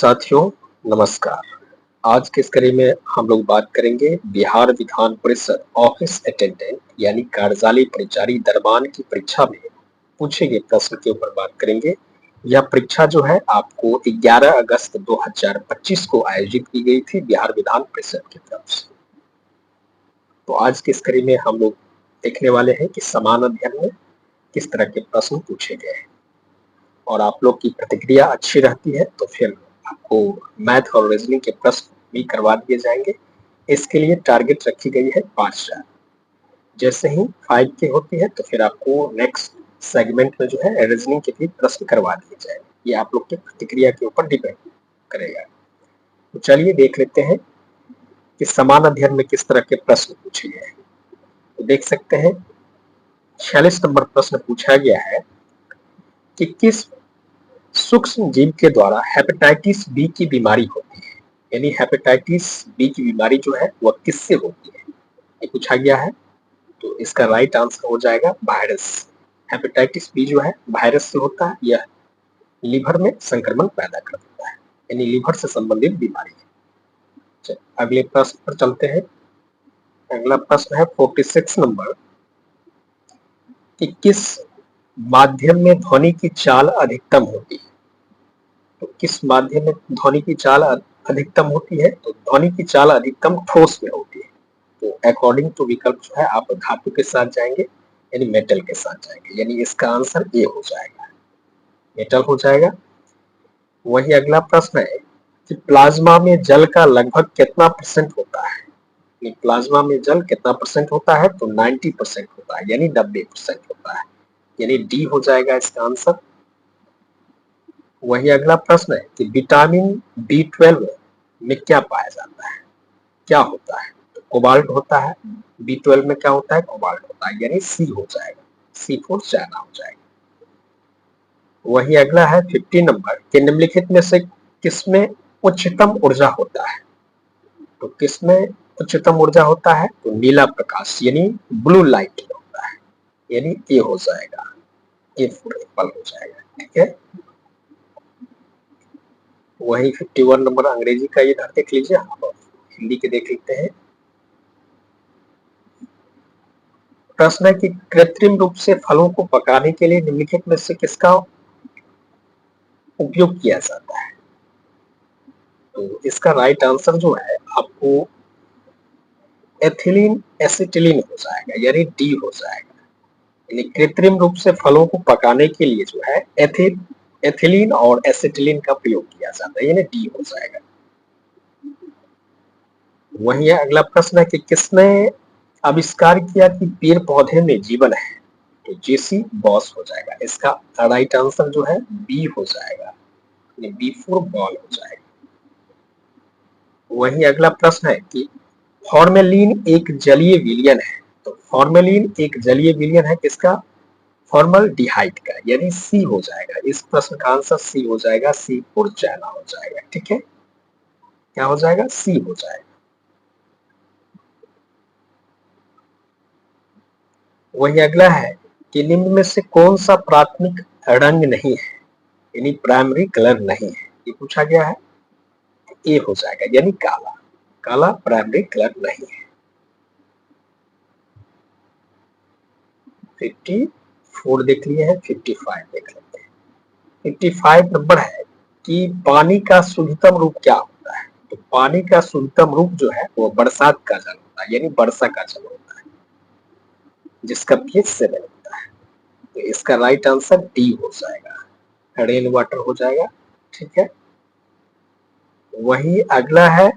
साथियों, नमस्कार। आज के इस कड़ी में हम लोग बात करेंगे बिहार विधान परिषद ऑफिस अटेंडेंट यानी कार्यशाली परिचारी दरबान की परीक्षा में पूछे गए प्रश्न के ऊपर बात करेंगे। यह परीक्षा जो है आपको 11 अगस्त 2025 को आयोजित की गई थी बिहार विधान परिषद की तरफ से। तो आज के इस कड़ी में हम लोग देखने वाले हैं कि समान अध्ययन में किस तरह के प्रश्न पूछे गए हैं और आप लोग की प्रतिक्रिया अच्छी रहती है तो फिर आपको मैथ और रीजनिंग के प्रश्न भी करवा दिए जाएंगे। इसके लिए टारगेट रखी गई है 5,000। जैसे ही 5 की होती है तो फिर आपको नेक्स्ट सेगमेंट में जो है रीजनिंग के भी प्रश्न करवा दिए जाएंगे। ये आप लोग की प्रतिक्रिया के ऊपर डिपेंड करेगा। तो चलिए देख लेते हैं कि समान अध्ययन में किस तरह के प्रश्न पूछे गए हैं। तो देख सकते हैं 46 नंबर प्रश्न पूछा गया है कि किस सूक्ष्म जीव के द्वारा हेपेटाइटिस बी की बीमारी होती है, यानी हेपेटाइटिस बी की बीमारी जो है वह किससे होती है, ये पूछा गया है। तो इसका राइट आंसर हो जाएगा वायरस। हेपेटाइटिस बी जो है वायरस से होता है, यह लीवर में संक्रमण पैदा कर देता है, यानी लीवर से संबंधित बीमारी है। अगले प्रश्न पर चलते हैं। अगला प्रश्न है 46 नंबर कि किस माध्यम में ध्वनि की चाल अधिकतम होती है। तो किस माध्यम में ध्वनि की चाल अधिकतम होती है, तो ध्वनि की चाल अधिकतम ठोस में होती है। तो अकॉर्डिंग टू विकल्प जो है आप धातु के साथ जाएंगे यानी मेटल के साथ जाएंगे, यानी इसका आंसर ए हो जाएगा, मेटल हो जाएगा। वही अगला प्रश्न है कि प्लाज्मा में जल का लगभग कितना परसेंट होता है। प्लाज्मा में जल कितना परसेंट होता है, तो 90% होता है, यानी 90% होता है, यानी डी हो जाएगा इसका आंसर। वही अगला प्रश्न है कि विटामिन B12 में क्या पाया जाता है, क्या होता है, तो कोबाल्ट होता है। B12 में क्या होता है, कोबाल्ट होता है, यानी सी हो जाएगा, C4 चाइना हो जाएगा। वही अगला है 50 नंबर कि निम्नलिखित में से किसमें उच्चतम ऊर्जा होता है। तो किसमें उच्चतम ऊर्जा होता है, तो नीला प्रकाश यानी ब्लू लाइट में होता है, यानी ए हो जाएगा, ए फॉर एप्पल हो जाएगा। ठीक है। वही 51 नंबर अंग्रेजी का इधर देख लीजिए, हिंदी के देख लेते हैं। प्रश्न है कि कृत्रिम रूप से फलों को पकाने के लिए निम्नलिखित में से किसका उपयोग किया जाता है। तो इसका राइट आंसर जो है आपको एथिलीन एसिटिलीन हो जाएगा, यानी डी हो जाएगा। यानी कृत्रिम रूप से फलों को पकाने के लिए जो है एथिलीन और एसिटिलीन का प्रयोग किया जाता है, यानी डी हो जाएगा। वही अगला प्रश्न है कि किसने आविष्कार किया कि पेड़ पौधे में जीवन है, तो जेसी बॉस हो जाएगा। इसका राइट आंसर जो है बी हो जाएगा, बी फॉर बॉल हो जाएगा। वही अगला प्रश्न है कि फॉर्मेलिन एक जलीय विलयन है, तो फॉर्मेलिन एक जलीय विलयन है किसका, फॉर्मल्डिहाइड का, यानी सी हो जाएगा। इस प्रश्न का आंसर सी हो जाएगा, सी फॉर चाइना हो जाएगा। ठीक है, क्या हो जाएगा, सी हो जाएगा। वही अगला है कि निम्न में से कौन सा प्राथमिक रंग नहीं है, यानी प्राइमरी कलर नहीं है, ये पूछा गया है। ए हो जाएगा, यानी काला, काला प्राइमरी कलर नहीं है। 54 देख लिए हैं, 55 देख लेते हैं। 55 नंबर है कि पानी का शुद्धतम रूप क्या होता है। तो पानी का शुद्धतम रूप जो है वो बरसात का जल होता है, यानी वर्षा का जल होता है, जिसका pH 7 होता है। तो इसका राइट आंसर डी हो जाएगा, रेन वाटर हो जाएगा। ठीक है। वही अगला है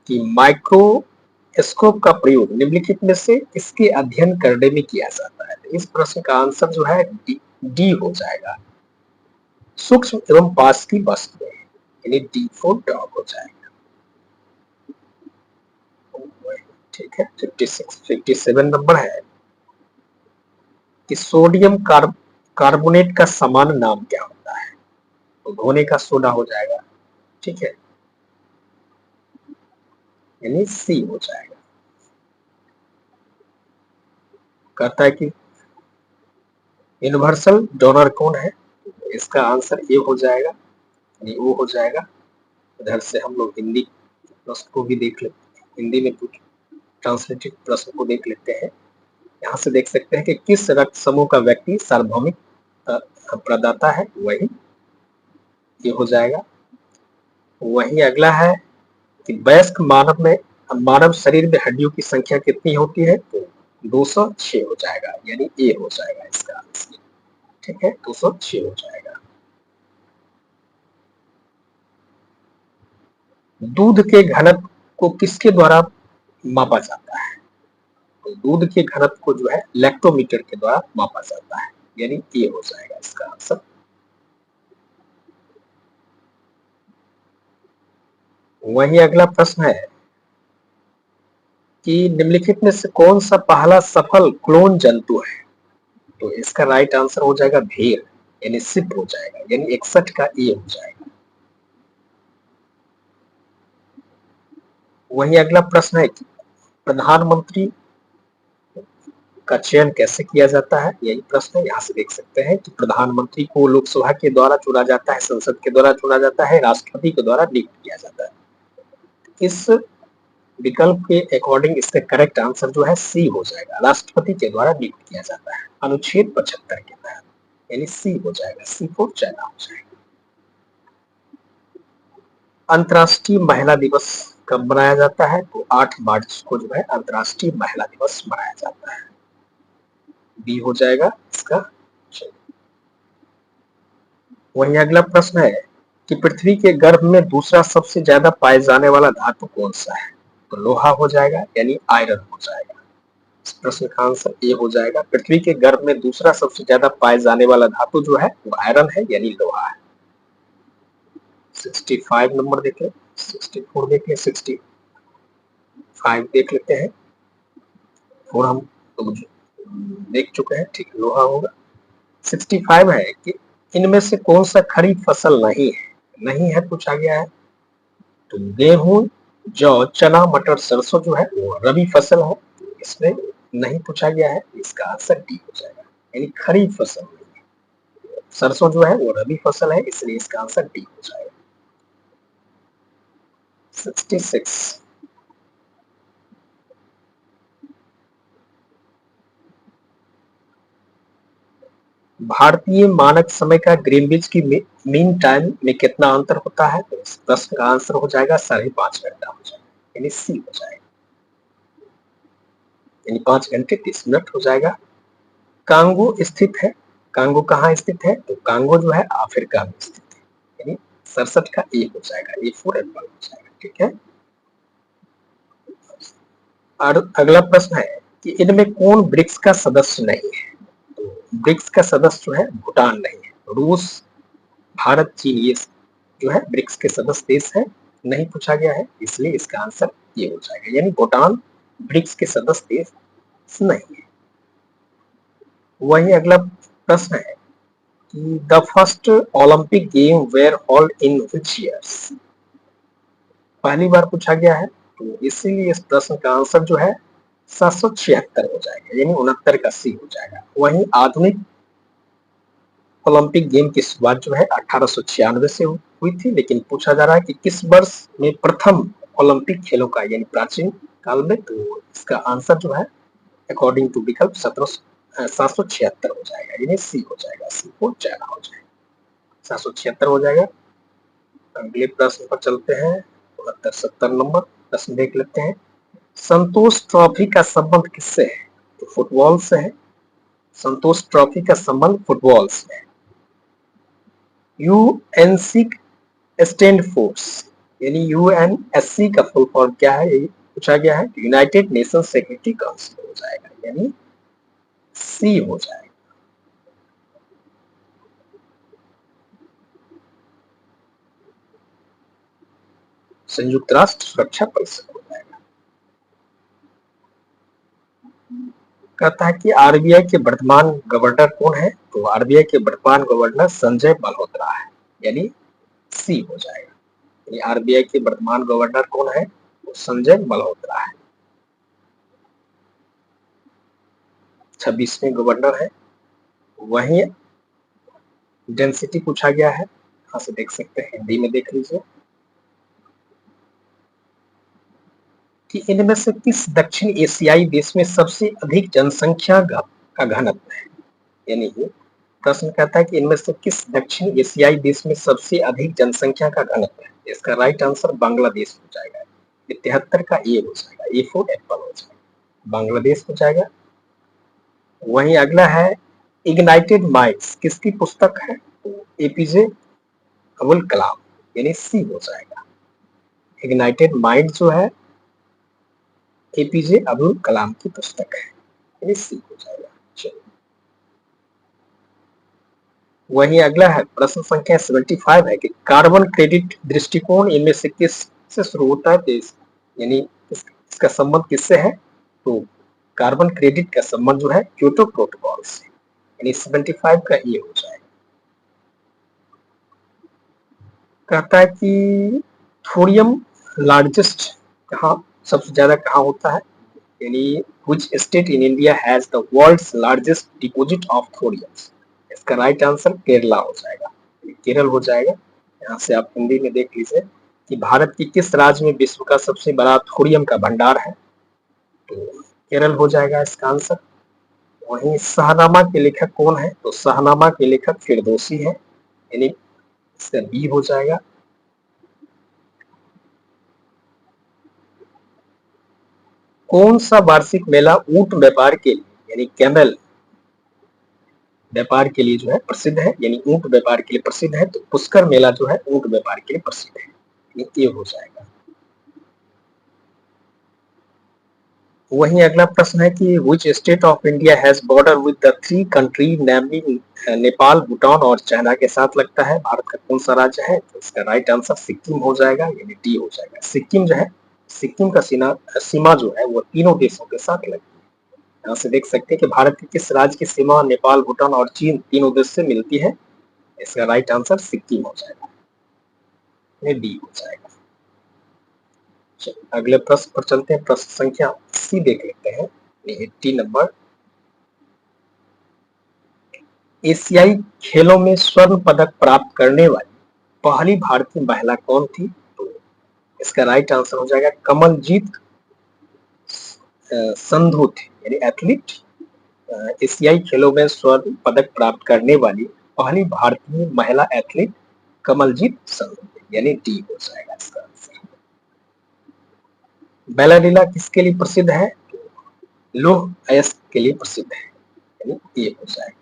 कि माइक्रोस्कोप का प्रयोग निम्नलिखित में से इसके अध्ययन करने में किया जाता है। तो इस प्रश्न का आंसर जो है डी हो जाएगा, सूक्ष्म एवं पास की वस्तुएं, यानी डी फॉर डॉग हो जाएगा। ठीक है। 57 नंबर है कि सोडियम कार्बोनेट का सामान्य नाम क्या होता है। तो धोने का सोडा हो जाएगा। ठीक है, यानी सी हो जाएगा। कहता है कि यूनिवर्सल डोनर कौन है, इसका आंसर ए हो जाएगा, यानी वो हो जाएगा। इधर से हम लोग हिंदी प्रश्न को भी देख लेते हैं, हिंदी में कुछ ट्रांसलेटेड प्रश्न को देख लेते हैं। यहाँ से देख सकते हैं कि किस रक्त समूह का व्यक्ति सार्वभौमिक प्रदाता है, वही ये हो जाएगा। वही अगला है कि वयस्क मानव शरीर में हड्डियों की संख्या कितनी होती है, तो 206 हो जाएगा, यानी ए हो जाएगा इसका आंसर। ठीक है, 206 हो जाएगा। दूध के घनत्व को किसके द्वारा मापा जाता है, तो दूध के घनत्व को जो है लैक्टोमीटर के द्वारा मापा जाता है, यानी ए हो जाएगा इसका आंसर। वही अगला प्रश्न है कि निम्नलिखित में से कौन सा पहला सफल क्लोन जंतु है, तो इसका राइट आंसर हो जाएगा भेड़, यानी सिप हो जाएगा, यानी 61 का ए हो जाएगा। वही अगला प्रश्न है कि प्रधानमंत्री का चयन कैसे किया जाता है, यही प्रश्न है। यहाँ से देख सकते हैं कि प्रधानमंत्री को लोकसभा के द्वारा चुना जाता है, संसद के द्वारा चुना जाता है, राष्ट्रपति के द्वारा नियुक्त किया जाता है। इस विकल्प के अकॉर्डिंग इसका करेक्ट आंसर जो है सी हो जाएगा, राष्ट्रपति के द्वारा नियुक्त किया जाता है अनुच्छेद 75 के तहत, यानी सी हो जाएगा, सी फॉर चाइना हो जाएगा। अंतर्राष्ट्रीय महिला दिवस कब मनाया जाता है, तो 8 मार्च को जो है अंतर्राष्ट्रीय महिला दिवस मनाया जाता है, बी हो जाएगा इसका। वहीं अगला प्रश्न है कि पृथ्वी के गर्भ में दूसरा सबसे ज्यादा पाए जाने वाला धातु कौन सा है, तो लोहा हो जाएगा, यानी आयरन हो जाएगा। इस प्रश्न का आंसर ए हो जाएगा। पृथ्वी के गर्भ में दूसरा सबसे ज्यादा पाए जाने वाला धातु जो है वो आयरन है, यानी लोहा है। 65 नंबर देखें, 64 देखें, 65 देख लेते हैं, और हम तो देख चुके हैं, ठीक लोहा होगा। 65 है कि इनमें से कौन सा खरीफ फसल नहीं है, नहीं है पूछा गया है, तो गेहूं, जौ, चना, मटर, सरसों जो है वो रबी फसल है, इसमें नहीं पूछा गया है, इसका आंसर डी हो जाएगा, यानी खरीफ फसल नहीं है। सरसों जो है वो रबी फसल है, इसलिए इसका आंसर डी हो जाएगा। 66 भारतीय मानक समय का ग्रीनविच की मीन टाइम में कितना अंतर होता है, तो इस प्रश्न का आंसर हो जाएगा 5.5 घंटा हो जाएगा, यानी सी हो जाएगा, यानी 5 घंटे 30 मिनट हो जाएगा। कांगो स्थित है, कांगो कहाँ स्थित है, तो कांगो जो है अफ्रीका में स्थित है, यानी 67 का ए हो जाएगा, ए फॉर एप्पल हो जाएगा। ठीक है, और अगला प्रश्न है कि इनमें कौन ब्रिक्स का सदस्य नहीं है, तो ब्रिक्स का सदस्य जो है भूटान नहीं है, रूस, भारत, चीन ये जो है ब्रिक्स के सदस्य देश है, नहीं पूछा गया है, इसलिए इसका आंसर ये हो जाएगा, यानी भूटान ब्रिक्स के सदस्य देश नहीं है। वही अगला प्रश्न है कि the first Olympic game were hold in which years, पहली बार पूछा गया है, तो इसीलिए इस प्रश्न का आंसर जो है 776 हो जाएगा, यानी 69 का सी हो जाएगा। वहीं आधुनिक ओलंपिक गेम की शुरुआत जो है 1896 से हुई थी, लेकिन पूछा जा रहा है कि किस वर्ष में प्रथम ओलंपिक खेलों का, यानी प्राचीन काल में, तो इसका आंसर जो है अकॉर्डिंग टू विकल्प 776 हो जाएगा, यानी सी हो जाएगा, सी को चाइना हो जाएगा, 776 हो जाएगा। अगले प्रश्न पर चलते हैं, 69-70 नंबर प्रश्न देख लेते हैं। संतोष ट्रॉफी का संबंध किससे है, तो फुटबॉल से है, संतोष ट्रॉफी का संबंध फुटबॉल से है। यूएनसी स्टैंड फोर्स, यानी यूएनएससी का फुल फॉर्म क्या है, ये पूछा गया है, यूनाइटेड नेशन सिक्योरिटी काउंसिल हो जाएगा, यानी सी हो जाएगा। संयुक्त राष्ट्र सुरक्षा परिषद हो जाएगा। कहता है कि आरबीआई के वर्तमान गवर्नर कौन है, तो आरबीआई के वर्तमान गवर्नर संजय मल्होत्रा है, यानी सी हो जाएगा, यानी आरबीआई के वर्तमान गवर्नर कौन है, तो संजय मल्होत्रा है, 26वें गवर्नर है। वहीं डेंसिटी पूछा गया है, यहाँ से देख सकते हैं, हिंदी में देख लीजिए कि इनमें से किस दक्षिण एशियाई देश में सबसे अधिक जनसंख्या का घनत्व है। यानी कि प्रश्न कहता है कि इनमें से किस दक्षिण एशियाई देश में सबसे अधिक जनसंख्या का घनत्व है। इसका राइट आंसर बांग्लादेश हो जाएगा। 73 का ए हो जाएगा, ए फॉर एप्पल हो जाएगा, बांग्लादेश हो जाएगा। वहीं अगला है इग्नाइटेड माइंड्स किसकी पुस्तक है, तो एपीजे अब्दुल कलाम, यानी सी हो जाएगा। इग्नाइटेड माइंड जो है एपीजे अब्दुल कलाम की पुस्तक है, यानी सी हो जाएगा। चलिए, वहीं अगला है प्रश्न संख्या 75 है कि कार्बन क्रेडिट दृष्टिकोण इनमें से किस से शुरू होता है, यानी इसका संबंध किससे है, तो कार्बन क्रेडिट का संबंध जो है क्योटो प्रोटोकॉल से, यानी 75 का ये हो जाएगा। कहता है कि थोरियम लार्जेस्ट कहाँ सबसे ज्यादा कहाँ होता है, यानी which state in India has the world's largest deposit of thorium। इसका राइट आंसर केरला हो जाएगा, केरल हो जाएगा। यहाँ से आप हिंदी में देख लीजिए कि भारत की किस राज्य में विश्व का सबसे बड़ा थोरियम का भंडार है, तो केरल हो जाएगा इसका आंसर। वहीं शाहनामा के लेखक कौन है, तो शाहनामा के लेखक फिरदौसी है, यानी इसका बी हो जाएगा। कौन सा वार्षिक मेला ऊंट व्यापार के लिए, यानी कैमल व्यापार के लिए जो है प्रसिद्ध है, यानी ऊंट व्यापार के लिए प्रसिद्ध है, तो पुष्कर मेला जो है ऊंट व्यापार के लिए प्रसिद्ध है, ये हो जाएगा। वहीं अगला प्रश्न है कि which state of India has border with the three country namely Nepal, Bhutan और चाइना के साथ लगता है, भारत का कौन सा राज्य है, तो इसका राइट आंसर सिक्किम हो जाएगा, यानी डी हो जाएगा। सिक्किम जो है, सिक्किम का सीमा जो है वो तीनों देशों के साथ लगती है। यहाँ से देख सकते हैं कि भारत के किस राज्य की सीमा नेपाल, भूटान और चीन तीनों देश से मिलती है, इसका राइट आंसर सिक्किम हो जाएगा, ये डी हो जाएगा। अगले प्रश्न पर चलते हैं, प्रश्न संख्या 80 देख लेते हैं, 80 नंबर। एशियाई खेलों में स्वर्ण पदक प्राप्त करने वाली पहली भारतीय महिला कौन थी, तो इसका राइट आंसर हो जाएगा कमलजीत संधू थी, यानी एथलीट। एशियाई खेलों में स्वर्ण पदक प्राप्त करने वाली पहली भारतीय महिला एथलीट कमलजीत संधू, यानी डी हो जाएगा इसका आंसर। बैलाडीला किसके लिए प्रसिद्ध है, लौह अयस्क के लिए प्रसिद्ध है, यानी ये हो जाएगा।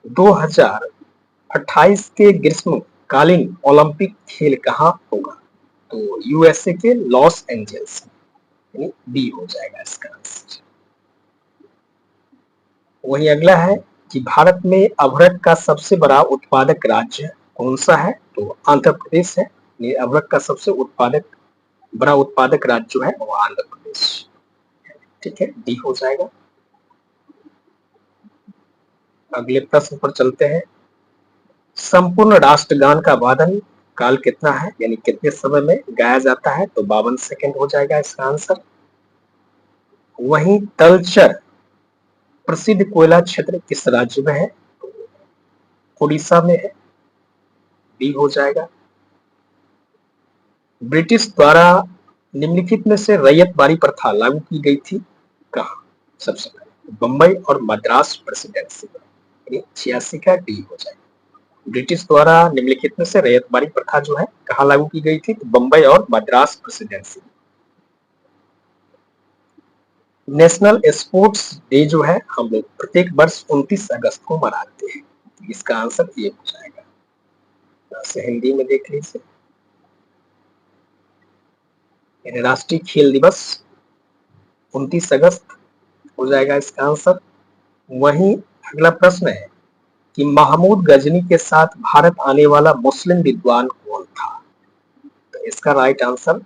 2028 के ग्रीष्मकालीन ओलंपिक खेल कहाँ होगा, तो यूएसए के लॉस एंजल्स, यानी बी हो जाएगा इसका आंसर। वहीं अगला है कि भारत में अभ्रक का सबसे बड़ा उत्पादक राज्य कौन सा है, तो आंध्र प्रदेश है, ये अभ्रक का सबसे बड़ा उत्पादक राज्य जो है वो आंध्र प्रदेश, ठीक है, डी हो जाएगा। अगले प्रश्न पर चलते हैं, संपूर्ण राष्ट्रगान का वादन काल कितना है, यानी कितने समय में गाया जाता है, तो 52 सेकंड हो जाएगा इसका आंसर। वहीं तलचर प्रसिद्ध कोयला क्षेत्र किस राज्य में है, उड़ीसा में है, बी हो जाएगा। ब्रिटिश द्वारा निम्नलिखित में से रैयत बारी प्रथा लागू की गई थी कहाँ, सबसे पहले बंबई और मद्रास प्रेसिडेंसी, 86 का डी हो जाएगा। ब्रिटिश द्वारा निम्नलिखित में से रैयत बारी प्रथा जो है कहाँ लागू की गई थी, तो बंबई और Madras presidency. National sports day जो है हम लोग प्रत्येक वर्ष 29 अगस्त को मनाते हैं, इसका आंसर ये हो जाएगा। हिंदी में देख लीजिए, राष्ट्रीय खेल दिवस 29 अगस्त हो जाएगा इसका आंसर। वहीं अगला प्रश्न है कि महमूद गजनी के साथ भारत आने वाला मुस्लिम विद्वान कौन था, तो इसका राइट आंसर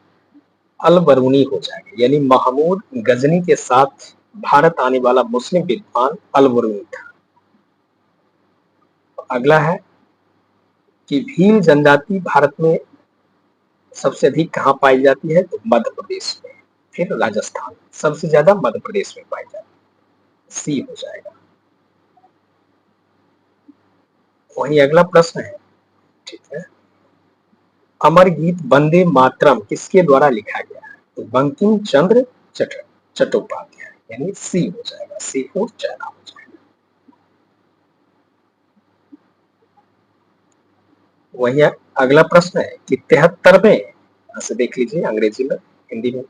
अल बरूनी हो जाएगा, यानी महमूद गजनी के साथ भारत आने वाला मुस्लिम विद्वान अल बरूनी था। अगला है कि भील जनजाति भारत में सबसे अधिक कहाँ पाई जाती है, तो मध्य प्रदेश में, फिर राजस्थान, सबसे ज्यादा मध्य प्रदेश में पाई जाती है, सी हो जाएगा। वही अगला प्रश्न है, ठीक है। अमर गीत वंदे मातरम किसके द्वारा लिखा गया है? तो बंकिम चंद्र चट्टोपाध्याय, यानी सी हो जाएगा, सी फॉर चाइना हो जाएगा। वही अगला प्रश्न है कि 73वें, ऐसे देख लीजिए अंग्रेजी में, हिंदी में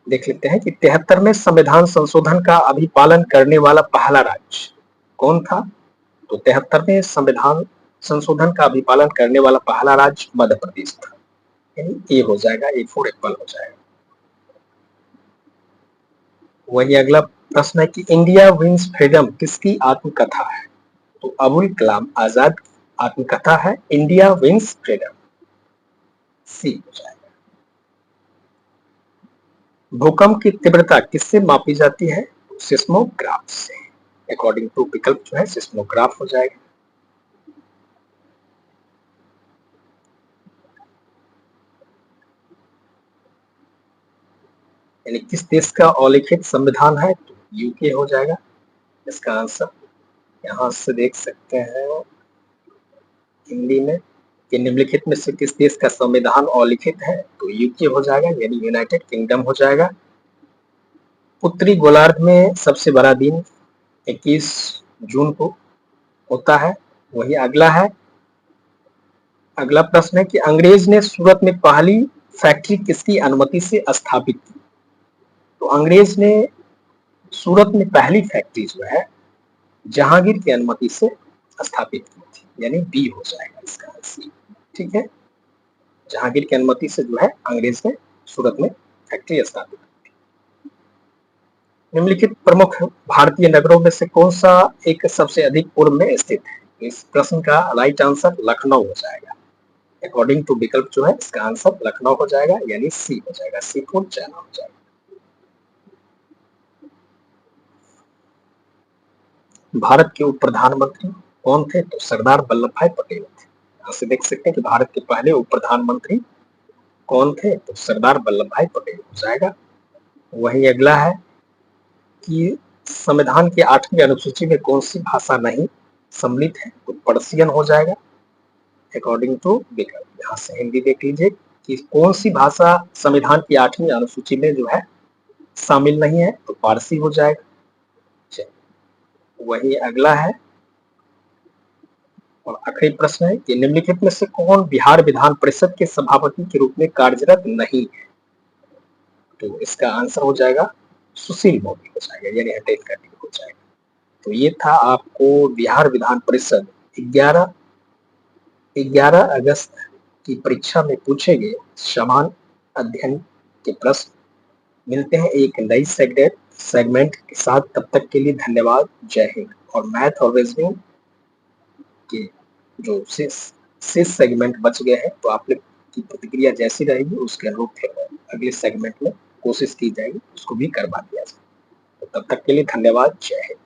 देख लेते हैं कि 73वें संविधान संशोधन का अभिपालन करने वाला पहला राज्य कौन था? तो 73वें संविधान संशोधन का अभिपालन करने वाला पहला राज्य मध्य प्रदेश था, यानी ए हो जाएगा, ए फॉर एप्पल हो जाएगा। वही अगला प्रश्न है कि इंडिया विंस फ्रीडम किसकी आत्मकथा है? तो अबुल कलाम आजाद की आत्मकथा है इंडिया विंस फ्रीडम, सी हो जाएगा। भूकंप की तीव्रता किससे मापी जाती है? सिस्मोग्राफ से, अकॉर्डिंग टू विकल्प जो है सिस्मोग्राफ हो जाएगा। यानी किस देश का अलिखित संविधान है? तो यूके हो जाएगा इसका आंसर। यहां से देख सकते हैं हिंदी में कि निम्नलिखित में से किस देश का संविधान अलिखित है? तो यूके हो जाएगा, यानी यूनाइटेड किंगडम हो जाएगा। उत्तरी गोलार्ध में सबसे बड़ा दिन 21 जून को होता है। वही अगला प्रश्न है कि अंग्रेज ने सूरत में पहली फैक्ट्री किसकी अनुमति से स्थापित की? तो अंग्रेज ने सूरत में पहली फैक्ट्री जो है जहांगीर की अनुमति से स्थापित की थी, यानी बी हो जाएगा इसका आंसर, ठीक है। जहांगीर की अनुमति से जो है अंग्रेज ने सूरत में फैक्ट्री स्थापित की थी। निम्नलिखित प्रमुख भारतीय नगरों में से कौन सा एक सबसे अधिक पूर्व में स्थित है? इस प्रश्न का राइट आंसर लखनऊ हो जाएगा, अकॉर्डिंग टू विकल्प जो है इसका आंसर लखनऊ हो जाएगा, यानी सी हो जाएगा, सी फॉर चाइना हो जाएगा। भारत के उप प्रधानमंत्री कौन थे? तो सरदार वल्लभ भाई पटेल थे। यहाँ से देख सकते हैं कि भारत के पहले उप प्रधानमंत्री कौन थे? तो सरदार वल्लभ भाई पटेल हो जाएगा। वही अगला है कि संविधान की 8वीं अनुसूची में कौन सी भाषा नहीं सम्मिलित है? तो पर्शियन हो जाएगा, अकॉर्डिंग टू विकल्प। यहाँ से हिंदी देख लीजिए कि कौन सी भाषा संविधान की 8वीं अनुसूची में जो है शामिल नहीं है? तो फारसी हो जाएगा। वही अगला है और आखिरी प्रश्न है कि निम्नलिखित में से कौन बिहार विधान परिषद के सभापति के रूप में कार्यरत नहीं है? तो इसका आंसर हो जाएगा सुशील मोदी हो जाएगा, यानी अटैक करने हो जाएगा। तो ये था आपको बिहार विधान परिषद 11 अगस्त की परीक्षा में पूछे गए समान अध्ययन के प्रश्न। मिलते हैं एक नई सेगमेंट के साथ, तब तक के लिए धन्यवाद, जय हिंद। और मैथ और रीजनिंग के जो शेष सेगमेंट बच गए हैं, तो आप लोग की प्रतिक्रिया जैसी रहेगी उसके अनुरूप फिर अगले सेगमेंट में कोशिश की जाएगी उसको भी करवा दिया जाए। तो तब तक के लिए धन्यवाद, जय हिंद।